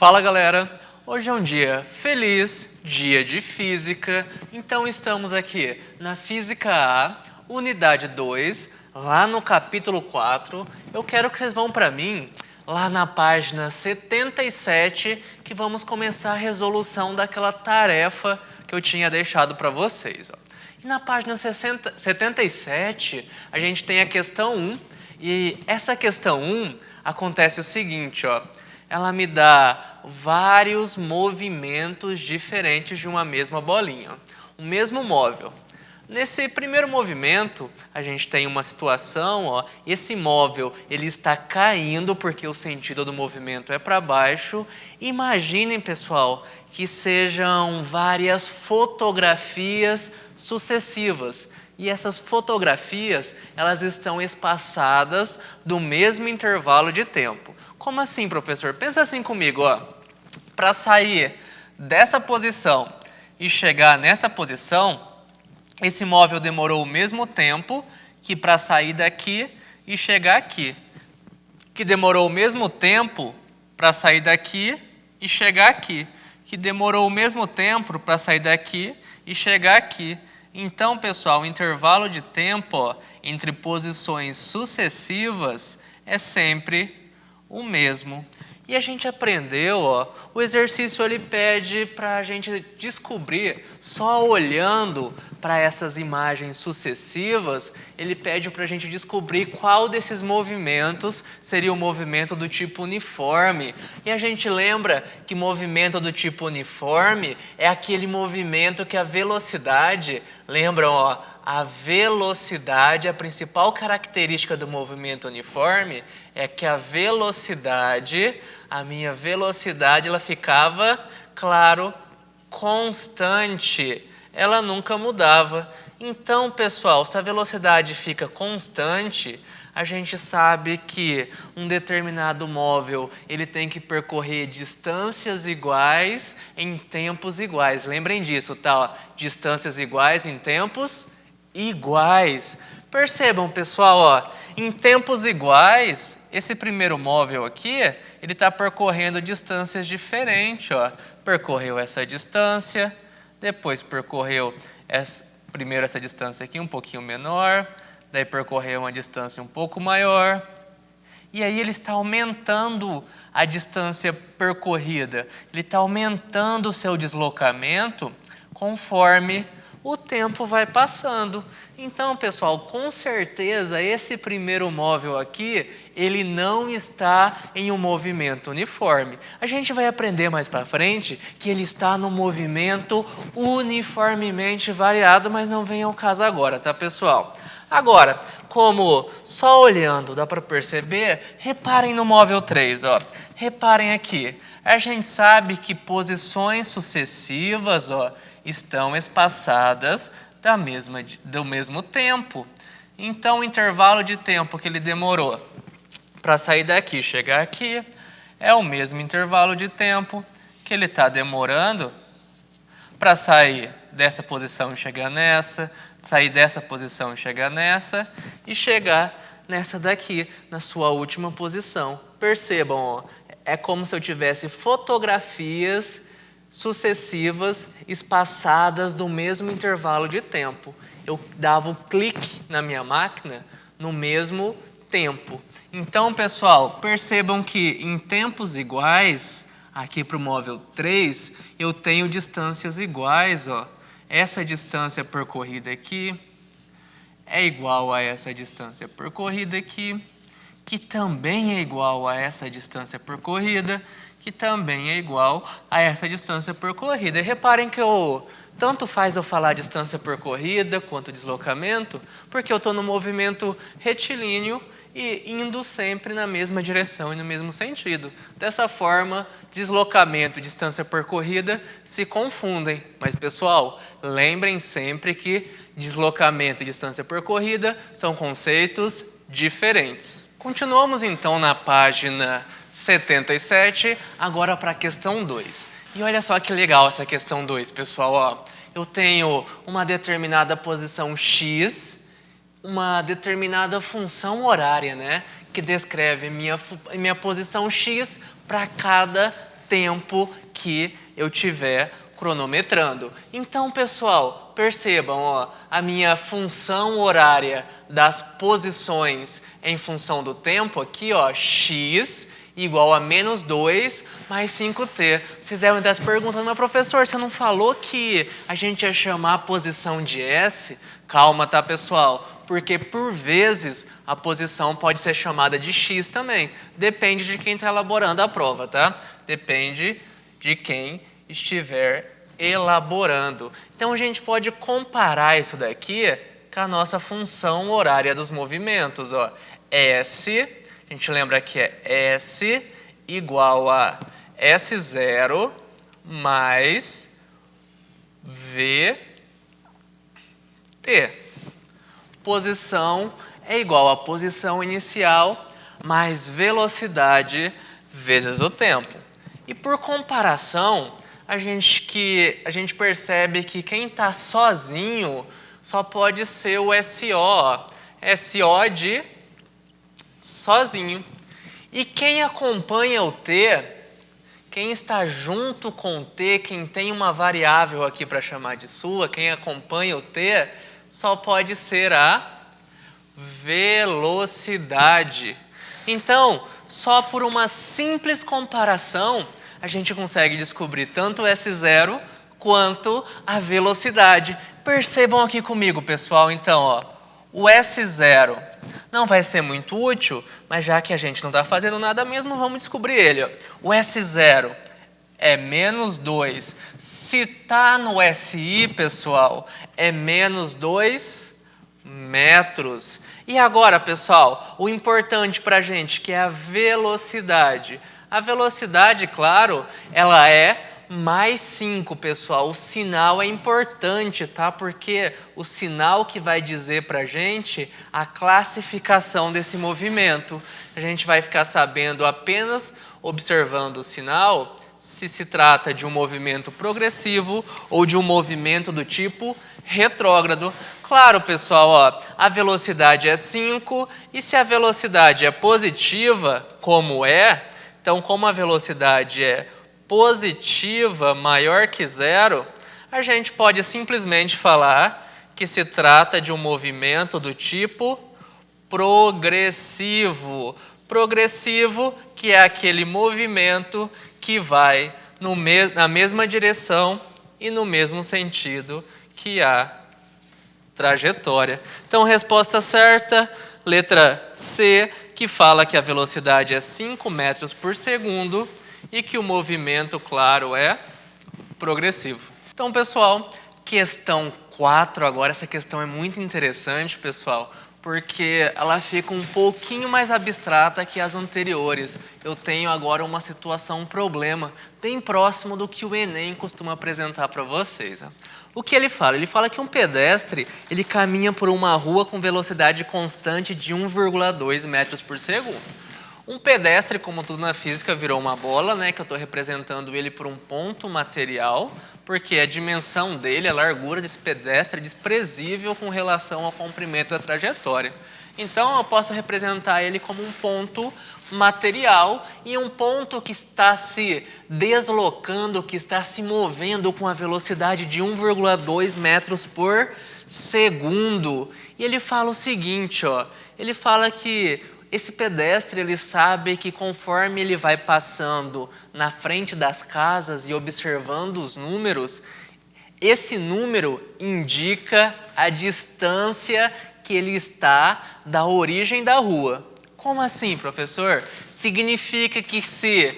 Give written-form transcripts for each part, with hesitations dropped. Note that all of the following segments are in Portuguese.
Fala galera, hoje é um dia feliz, dia de física, então estamos aqui na Física A, unidade 2, lá no capítulo 4. Eu quero que vocês vão para mim, lá na página 77, que vamos começar a resolução daquela tarefa que eu tinha deixado para vocês. E na página 77, a gente tem a questão 1, e essa questão 1 acontece o seguinte, ela me dá vários movimentos diferentes de uma mesma bolinha, o mesmo móvel. Nesse primeiro movimento, a gente tem uma situação, esse móvel ele está caindo porque o sentido do movimento é para baixo. Imaginem, pessoal, que sejam várias fotografias sucessivas. E essas fotografias, elas estão espaçadas do mesmo intervalo de tempo. Como assim, professor? Pensa assim comigo, para sair dessa posição e chegar nessa posição, esse móvel demorou o mesmo tempo que para sair daqui e chegar aqui. Que demorou o mesmo tempo para sair daqui e chegar aqui. Que demorou o mesmo tempo para sair daqui e chegar aqui. Então, pessoal, o intervalo de tempo entre posições sucessivas é sempre o mesmo. E a gente aprendeu, o exercício ele pede para a gente descobrir, só olhando para essas imagens sucessivas, ele pede para a gente descobrir qual desses movimentos seria o movimento do tipo uniforme. E a gente lembra que movimento do tipo uniforme é aquele movimento que a velocidade, lembram, a velocidade, a principal característica do movimento uniforme é que a minha velocidade, ela ficava, claro, constante. Ela nunca mudava. Então, pessoal, se a velocidade fica constante, a gente sabe que um determinado móvel ele tem que percorrer distâncias iguais em tempos iguais. Lembrem disso, tá? Distâncias iguais em tempos iguais. Percebam, pessoal, em tempos iguais, esse primeiro móvel aqui, ele está percorrendo distâncias diferentes. Percorreu essa distância, depois percorreu primeiro essa distância aqui um pouquinho menor, daí percorreu uma distância um pouco maior. E aí ele está aumentando a distância percorrida, ele está aumentando o seu deslocamento conforme o tempo vai passando. Então, pessoal, com certeza esse primeiro móvel aqui, ele não está em um movimento uniforme. A gente vai aprender mais para frente que ele está no movimento uniformemente variado, mas não vem ao caso agora, tá, pessoal? Agora, como só olhando dá para perceber, reparem no móvel 3, Reparem aqui. A gente sabe que posições sucessivas, estão espaçadas do mesmo tempo. Então, o intervalo de tempo que ele demorou para sair daqui e chegar aqui é o mesmo intervalo de tempo que ele está demorando para sair dessa posição e chegar nessa, sair dessa posição e chegar nessa, e chegar nessa daqui, na sua última posição. Percebam, é como se eu tivesse fotografias sucessivas, espaçadas do mesmo intervalo de tempo. Eu dava o clique na minha máquina no mesmo tempo. Então, pessoal, percebam que em tempos iguais, aqui para o móvel 3, eu tenho distâncias iguais. Essa distância percorrida aqui é igual a essa distância percorrida aqui, que também é igual a essa distância percorrida, que também é igual a essa distância percorrida. E reparem que tanto faz eu falar distância percorrida quanto deslocamento, porque eu estou no movimento retilíneo e indo sempre na mesma direção e no mesmo sentido. Dessa forma, deslocamento e distância percorrida se confundem. Mas, pessoal, lembrem sempre que deslocamento e distância percorrida são conceitos diferentes. Continuamos, então, na página 77, agora para a questão 2. E olha só que legal essa questão 2, pessoal. Eu tenho uma determinada posição x, uma determinada função horária, que descreve minha posição x para cada tempo que eu tiver cronometrando. Então, pessoal, percebam, ó, a minha função horária das posições em função do tempo aqui, ó, x igual a menos 2 mais 5t. Vocês devem estar se perguntando, mas professor, você não falou que a gente ia chamar a posição de S? Calma, tá, pessoal? Porque, por vezes, a posição pode ser chamada de x também. Depende de quem está elaborando a prova, tá? Depende de quem estiver elaborando. Então, a gente pode comparar isso daqui com a nossa função horária dos movimentos. Ó. S, a gente lembra que é S igual a S0 mais VT. Posição é igual a posição inicial mais velocidade vezes o tempo. E por comparação, a gente percebe que quem está sozinho só pode ser o SO. SO de sozinho. E quem acompanha o T, quem está junto com o T, quem tem uma variável aqui para chamar de sua, quem acompanha o T, só pode ser a velocidade. Então, só por uma simples comparação, a gente consegue descobrir tanto o S0 quanto a velocidade. Percebam aqui comigo, pessoal, então, ó, o S0 não vai ser muito útil, mas já que a gente não está fazendo nada mesmo, vamos descobrir ele. Ó. O S0 é menos 2. Se está no SI, pessoal, é menos 2 metros. E agora, pessoal, o importante para a gente, que é a velocidade. A velocidade, claro, ela é mais 5, pessoal. O sinal é importante, tá? Porque o sinal que vai dizer para a gente a classificação desse movimento. A gente vai ficar sabendo apenas observando o sinal se trata de um movimento progressivo ou de um movimento do tipo retrógrado. Claro, pessoal, ó, a velocidade é 5 e se a velocidade é positiva, como é, então como a velocidade é positiva maior que 0, a gente pode simplesmente falar que se trata de um movimento do tipo progressivo. Progressivo, que é aquele movimento que vai na mesma direção e no mesmo sentido que a trajetória. Então, resposta certa, letra C, que fala que a velocidade é 5 metros por segundo e que o movimento, claro, é progressivo. Então, pessoal, questão 4 agora. Essa questão é muito interessante, pessoal, porque ela fica um pouquinho mais abstrata que as anteriores. Eu tenho agora uma situação, um problema, bem próximo do que o Enem costuma apresentar para vocês. O que ele fala? Ele fala que um pedestre ele caminha por uma rua com velocidade constante de 1,2 metros por segundo. Um pedestre, como tudo na física, virou uma bola, né, que eu estou representando ele por um ponto material, porque a dimensão dele, a largura desse pedestre é desprezível com relação ao comprimento da trajetória. Então, eu posso representar ele como um ponto material e um ponto que está se deslocando, que está se movendo com a velocidade de 1,2 metros por segundo. E ele fala o seguinte, ó, ele fala que esse pedestre, ele sabe que conforme ele vai passando na frente das casas e observando os números, esse número indica a distância que ele está da origem da rua. Como assim, professor? Significa que se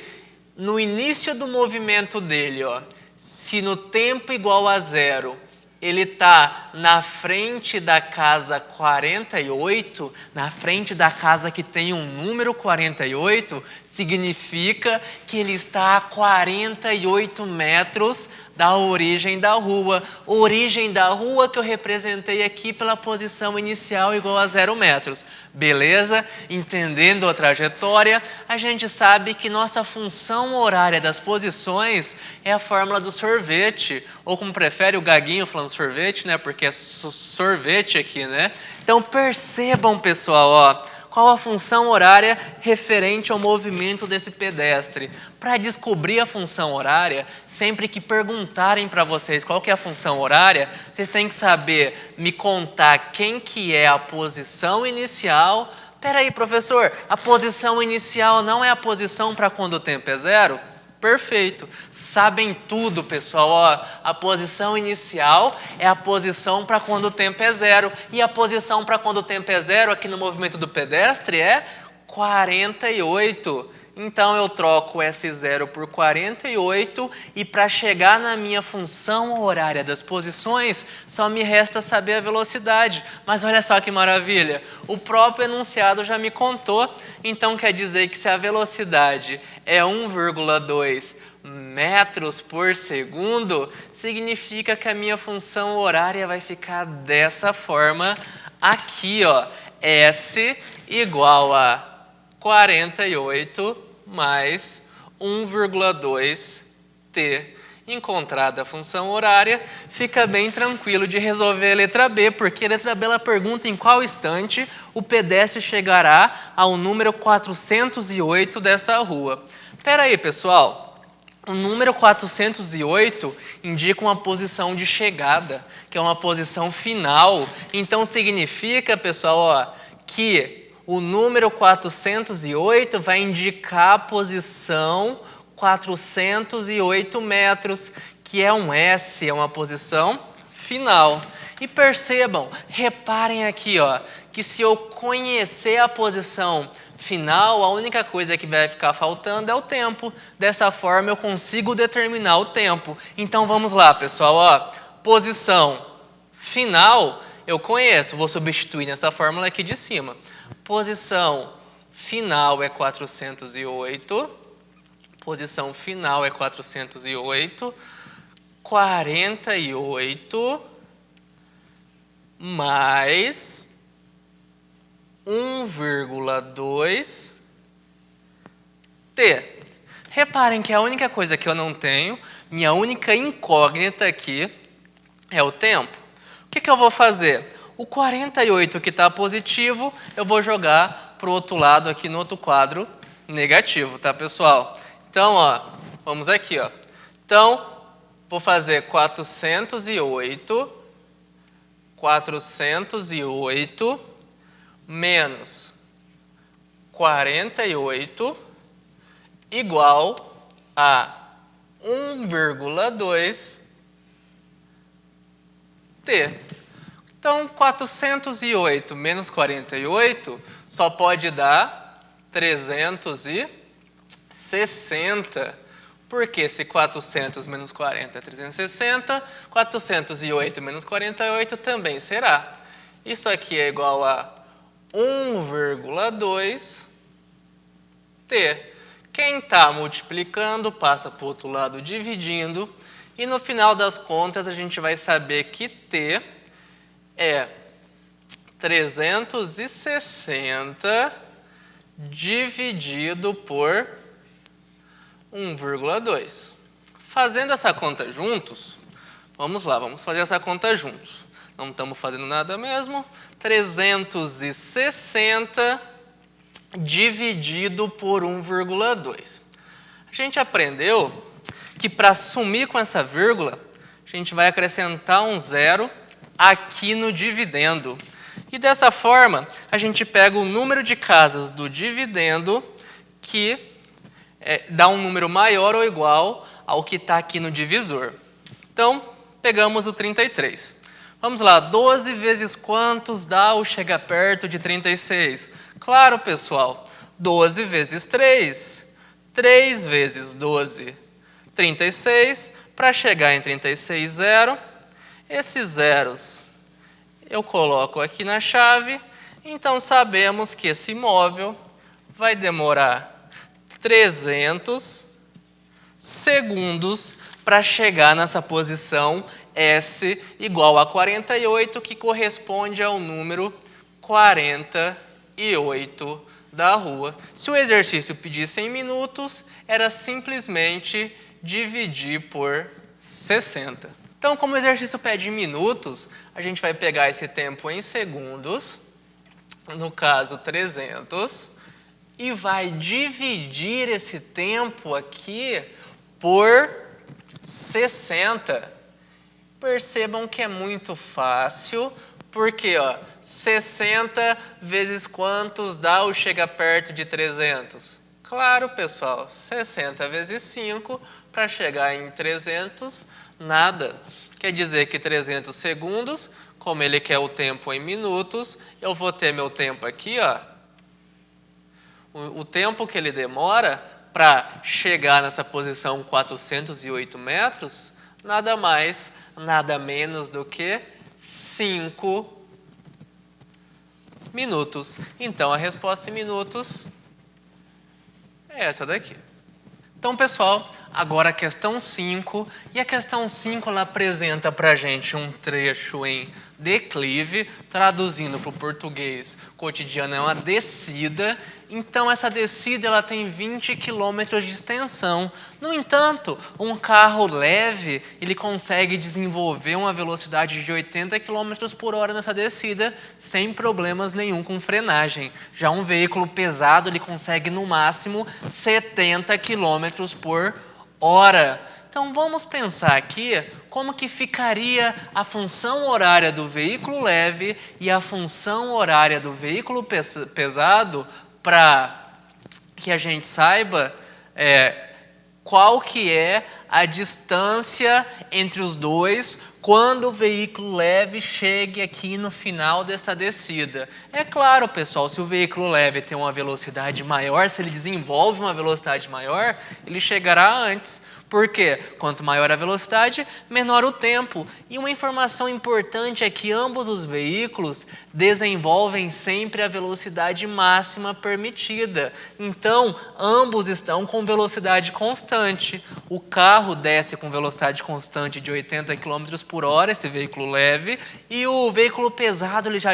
no início do movimento dele, ó, se no tempo igual a 0, ele está na frente da casa 48, na frente da casa que tem um número 48, significa que ele está a 48 metros da origem da rua. Origem da rua que eu representei aqui pela posição inicial igual a 0 metros. Beleza? Entendendo a trajetória, a gente sabe que nossa função horária das posições é a fórmula do sorvete, ou como prefere o Gaguinho falando sorvete, né? Porque é sorvete aqui, né? Então percebam, pessoal, ó, qual a função horária referente ao movimento desse pedestre. Para descobrir a função horária, sempre que perguntarem para vocês qual que é a função horária, vocês têm que saber me contar quem que é a posição inicial. Peraí, professor, a posição inicial não é a posição para quando o tempo é zero? Perfeito. Sabem tudo, pessoal. Ó, a posição inicial é a posição para quando o tempo é zero. E a posição para quando o tempo é zero aqui no movimento do pedestre é 48. Então eu troco esse zero por 48 e para chegar na minha função horária das posições, só me resta saber a velocidade. Mas olha só que maravilha, o próprio enunciado já me contou. Então quer dizer que se a velocidade é 1,2 metros por segundo, significa que a minha função horária vai ficar dessa forma aqui, ó. S igual a 48 mais 1,2 t. Encontrada a função horária, fica bem tranquilo de resolver a letra B, porque a letra B ela pergunta em qual instante o pedestre chegará ao número 408 dessa rua. Espera aí, pessoal. O número 408 indica uma posição de chegada, que é uma posição final. Então significa, pessoal, ó, que o número 408 vai indicar a posição 408 metros, que é um S, é uma posição final. E percebam, reparem aqui, ó, que se eu conhecer a posição final, a única coisa que vai ficar faltando é o tempo. Dessa forma eu consigo determinar o tempo. Então vamos lá, pessoal, ó, posição final eu conheço, vou substituir nessa fórmula aqui de cima. Posição final é 408. Posição final é 408. 48 mais 1,2 t. Reparem que a única coisa que eu não tenho, minha única incógnita aqui, é o tempo. O que eu vou fazer? O 48 que está positivo, eu vou jogar para o outro lado aqui no outro quadro negativo, tá, pessoal? Então, ó, vamos aqui, ó. Então, vou fazer 408 menos 48 igual a 1,2 t. Então, 408 menos 48 só pode dar 360. Porque se 400 menos 40 é 360, 408 menos 48 também será. Isso aqui é igual a 1,2 t. Quem está multiplicando passa para o outro lado dividindo. E no final das contas a gente vai saber que t é 360 dividido por 1,2. Fazendo essa conta juntos, vamos lá, vamos fazer essa conta juntos. Não estamos fazendo nada mesmo. 360 dividido por 1,2. A gente aprendeu que para sumir com essa vírgula, a gente vai acrescentar um zero aqui no dividendo. E dessa forma, a gente pega o número de casas do dividendo que dá um número maior ou igual ao que está aqui no divisor. Então, pegamos o 33. Vamos lá, 12 vezes quantos dá o chega perto de 36? Claro, pessoal, 12 vezes 3. 3 vezes 12, 36. Para chegar em 36, zero. Esses zeros eu coloco aqui na chave. Então, sabemos que esse móvel vai demorar 300 segundos para chegar nessa posição S igual a 48, que corresponde ao número 48 da rua. Se o exercício pedisse em minutos, era simplesmente dividir por 60. Então, como o exercício pede em minutos, a gente vai pegar esse tempo em segundos no caso 300, e vai dividir esse tempo aqui por 60. Percebam que é muito fácil, porque 60 vezes quantos dá ou chega perto de 300? Claro, pessoal, 60 vezes 5 para chegar em 300, nada. Quer dizer que 300 segundos, como ele quer o tempo em minutos, eu vou ter meu tempo aqui, o tempo que ele demora para chegar nessa posição 408 metros, nada mais, nada menos do que 5 minutos. Então, a resposta em minutos é essa daqui. Então, pessoal, agora a questão 5. E a questão 5 ela apresenta para a gente um trecho em declive, traduzindo para o português cotidiano é uma descida. Então, essa descida ela tem 20 km de extensão. No entanto, um carro leve ele consegue desenvolver uma velocidade de 80 km por hora nessa descida, sem problemas nenhum com frenagem. Já um veículo pesado ele consegue no máximo 70 km por hora. Então vamos pensar aqui como que ficaria a função horária do veículo leve e a função horária do veículo pesado, para que a gente saiba qual que é a distância entre os dois quando o veículo leve chegue aqui no final dessa descida. É claro, pessoal, se o veículo leve tem uma velocidade maior, se ele desenvolve uma velocidade maior, ele chegará antes. Porque quanto maior a velocidade, menor o tempo. E uma informação importante é que ambos os veículos desenvolvem sempre a velocidade máxima permitida. Então, ambos estão com velocidade constante. O carro desce com velocidade constante de 80 km por hora, esse veículo leve, e o veículo pesado ele já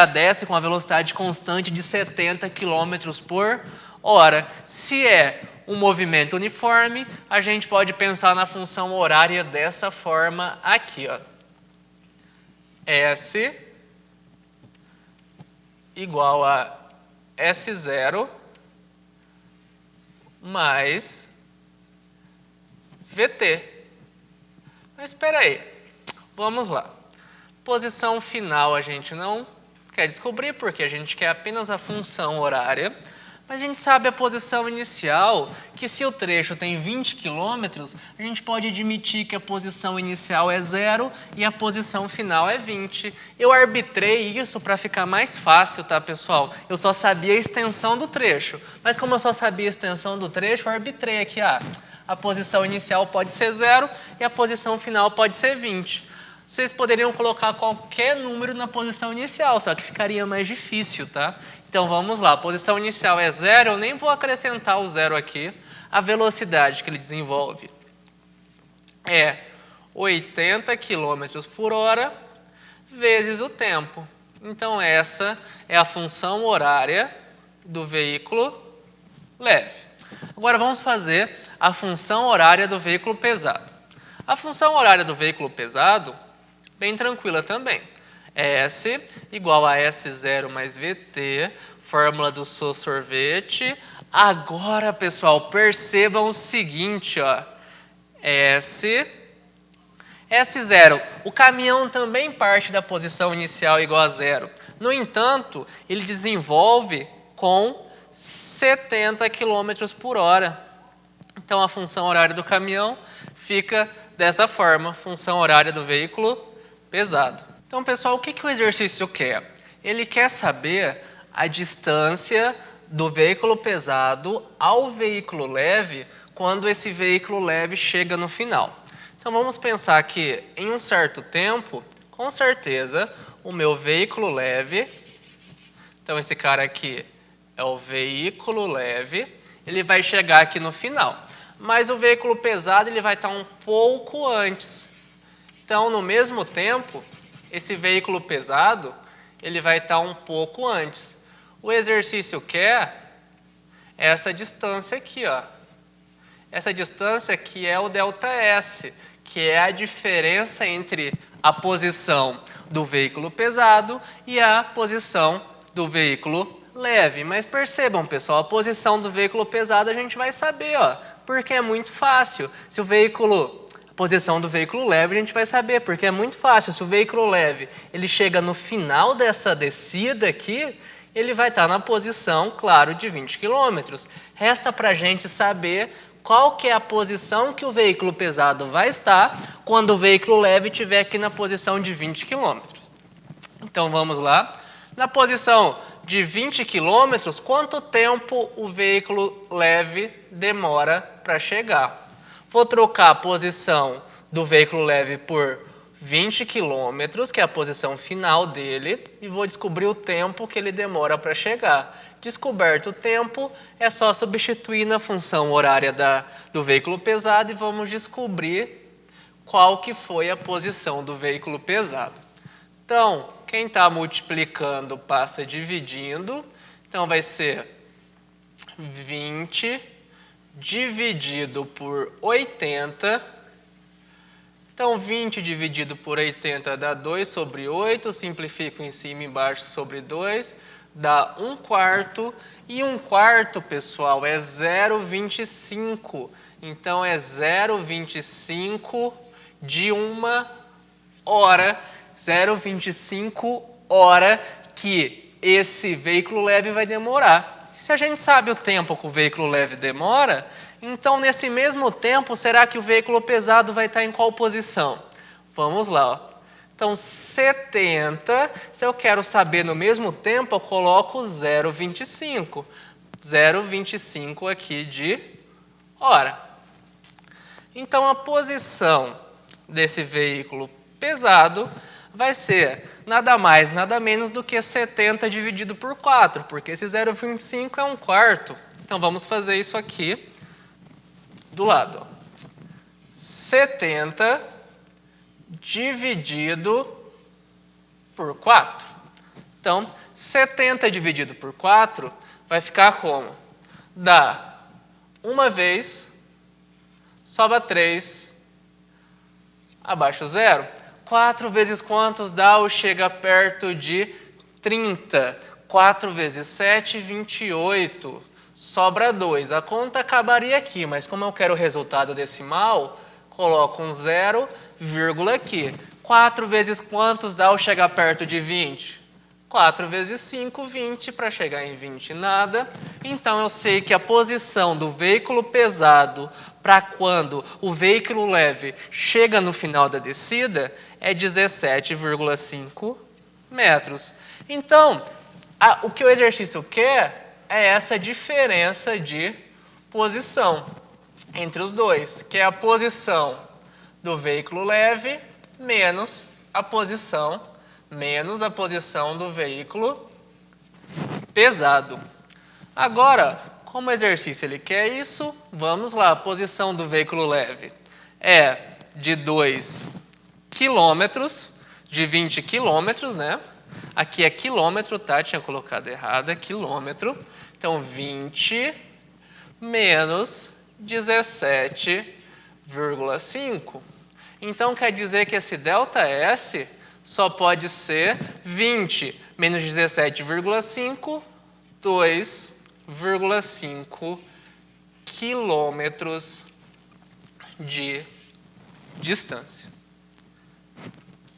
desce com a velocidade constante de 70 km por hora. Se é um movimento uniforme, a gente pode pensar na função horária dessa forma aqui, S igual a S0 mais VT. Mas espera aí, vamos lá. Posição final a gente não quer descobrir, porque a gente quer apenas a função horária. Mas a gente sabe a posição inicial, que se o trecho tem 20 km, a gente pode admitir que a posição inicial é 0 e a posição final é 20. Eu arbitrei isso para ficar mais fácil, tá, pessoal? Eu só sabia a extensão do trecho. Mas como eu só sabia a extensão do trecho, eu arbitrei aqui, a posição inicial pode ser 0 e a posição final pode ser 20. Vocês poderiam colocar qualquer número na posição inicial, só que ficaria mais difícil, tá? Então vamos lá, a posição inicial é 0, eu nem vou acrescentar o 0 aqui. A velocidade que ele desenvolve é 80 km por hora vezes o tempo. Então essa é a função horária do veículo leve. Agora vamos fazer a função horária do veículo pesado. A função horária do veículo pesado, bem tranquila também. S igual a S0 mais VT, fórmula do sorvete. Agora, pessoal, percebam o seguinte, S0. O caminhão também parte da posição inicial igual a 0. No entanto, ele desenvolve com 70 km por hora. Então, a função horária do caminhão fica dessa forma, função horária do veículo pesado. Então, pessoal, o que o exercício quer? Ele quer saber a distância do veículo pesado ao veículo leve quando esse veículo leve chega no final. Então, vamos pensar que em um certo tempo, com certeza, o meu veículo leve, então esse cara aqui é o veículo leve, ele vai chegar aqui no final. Mas o veículo pesado ele vai estar um pouco antes. Então, no mesmo tempo, esse veículo pesado ele vai estar um pouco antes. O exercício quer essa distância aqui, Essa distância aqui é o ΔS, que é a diferença entre a posição do veículo pesado e a posição do veículo leve. Mas percebam, pessoal, a posição do veículo pesado a gente vai saber, ó, porque é muito fácil. Se o veículo... A posição do veículo leve a gente vai saber, porque é muito fácil. Se o veículo leve ele chega no final dessa descida aqui, ele vai estar na posição, claro, de 20 km. Resta para a gente saber qual que é a posição que o veículo pesado vai estar quando o veículo leve estiver aqui na posição de 20 km. Então, vamos lá. Na posição de 20 km, quanto tempo o veículo leve demora para chegar? Vou trocar a posição do veículo leve por 20 km, que é a posição final dele, e vou descobrir o tempo que ele demora para chegar. Descoberto o tempo, é só substituir na função horária do veículo pesado e vamos descobrir qual que foi a posição do veículo pesado. Então, quem está multiplicando passa dividindo, então vai ser 20 dividido por 80. Então, 20 dividido por 80 dá 2 sobre 8, simplifico em cima e embaixo sobre 2, dá 1/4. E 1/4, pessoal, é 0,25. Então, é 0,25 de 1 hora, 0,25 hora que esse veículo leve vai demorar. Se a gente sabe o tempo que o veículo leve demora, então nesse mesmo tempo, será que o veículo pesado vai estar em qual posição? Vamos lá. Ó. Então, 70, se eu quero saber no mesmo tempo, eu coloco 0,25. 0,25 aqui de hora. Então, a posição desse veículo pesado vai ser nada mais, nada menos do que 70 dividido por 4, porque esse 0,25 é 1/4. Então, vamos fazer isso aqui do lado. Ó. 70 dividido por 4. Então, 70 dividido por 4 vai ficar como? Dá uma vez, sobra 3, abaixo 0. 4 vezes quantos dá ou chega perto de 30? 4 vezes 7, 28. Sobra 2. A conta acabaria aqui, mas como eu quero o resultado decimal, coloco um 0, vírgula aqui. 4 vezes quantos dá ou chega perto de 20? 4 vezes 5, 20. Para chegar em 20, nada. Então, eu sei que a posição do veículo pesado para quando o veículo leve chega no final da descida é 17,5 metros. Então, o que o exercício quer é essa diferença de posição entre os dois, que é a posição do veículo leve menos a posição do veículo pesado. Agora, como o exercício ele quer isso, vamos lá. A posição do veículo leve é de 2 quilômetros, de 20 quilômetros, né? Aqui é quilômetro, tá? Tinha colocado errado, é quilômetro. Então, 20 menos 17,5. Então, quer dizer que esse ΔS só pode ser 20 menos 17,5, 2,5 quilômetros de distância.